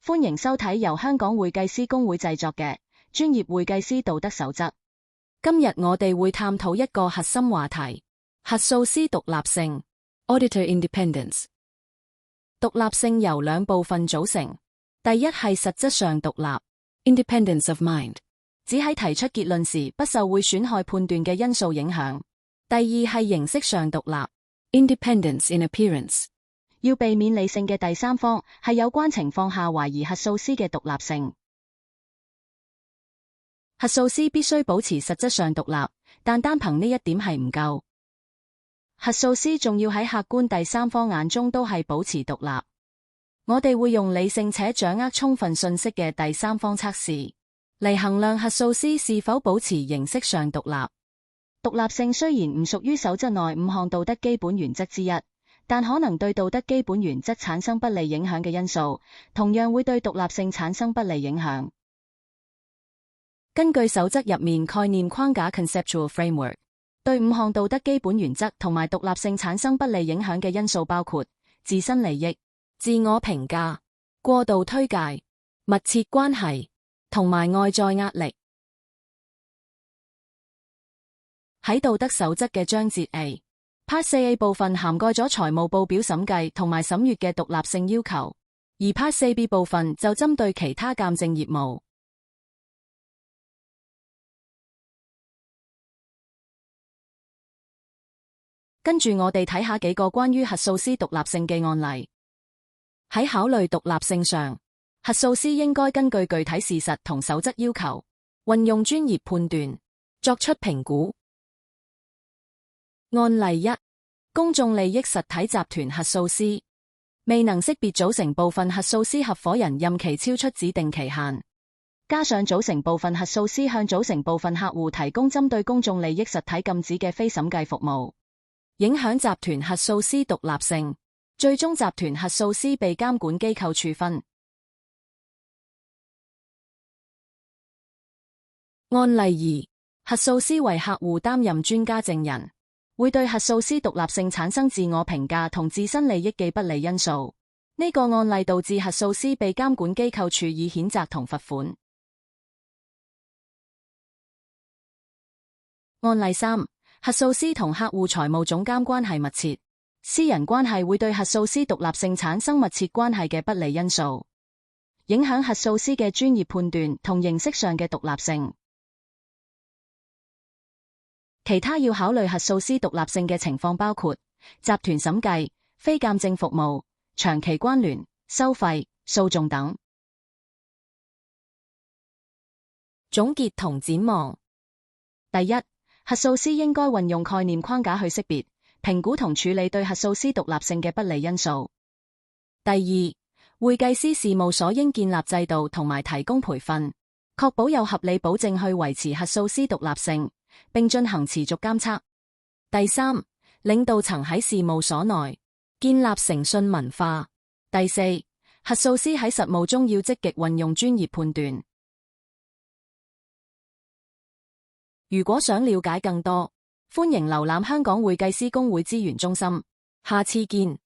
歡迎收睇由香港會計師公會製作嘅專業會計師道德守則。今日我哋會探討一個核心話題：核數師獨立性 （Auditor Independence）。獨立性由兩部分組成，第一係實質上獨立 （Independence of Mind），只喺提出結論時不受會損害判斷嘅因素影響；第二係形式上獨立 （Independence in Appearance）。要避免理性嘅第三方係有關情況下懷疑核數師嘅獨立性。核數師必須保持實質上獨立，但單憑呢一點係唔夠。核數師仲要喺客觀第三方眼中都係保持獨立。我哋會用理性且掌握充分信息嘅第三方測試嚟衡量核數師是否保持形式上獨立。獨立性雖然唔屬於守則內5項道德基本原則之一，但可能對道德基本原則產生不利影響嘅因素，同樣會對獨立性產生不利影響。根據守則入面概念框架 conceptual framework， 對5項道德基本原則同埋獨立性產生不利影響嘅因素包括自身利益、自我評價、過度推介、密切關係同埋外在壓力。喺道德守則嘅章節 A。Part 4A 部分涵蓋咗財務報表審計同埋審閱嘅獨立性要求，而 Part 4B 部分就針對其他鑑證業務。跟住我哋睇下幾個關於核數師獨立性嘅案例。喺考慮獨立性上，核數師應該根據具體事實同守則要求，運用專業判斷，作出評估。案例1，公眾利益實體集團核數師未能識別組成部分核數師合夥人任期超出指定期限，加上組成部分核數師向組成部分客戶提供針對公眾利益實體禁止嘅非審計服務，影響集團核數師獨立性，最終集團核數師被監管機構處分。案例2，核數師為客戶擔任專家證人，會對核數師獨立性產生自我評價同自身利益嘅不利因素。呢個案例導致核數師被監管機構處以譴責同罰款。案例3，核數師同客戶財務總監關係密切，私人關係會對核數師獨立性產生密切關係嘅不利因素，影響核數師嘅專業判斷同形式上嘅獨立性。其他要考慮核數師獨立性嘅情況包括集團審計、非鑑證服務、長期關聯、收費、訴訟等。總結同展望：第一，核數師應該運用概念框架去識別、評估同處理對核數師獨立性嘅不利因素。第二，會計師事務所應建立制度同埋提供培訓，確保有合理保證去維持核數師獨立性，並進行持續監測。第三，領導層喺事務所內建立誠信文化。第四，核數師喺實務中要積極運用專業判斷。如果想了解更多，歡迎瀏覽香港會計師公會資源中心。下次見。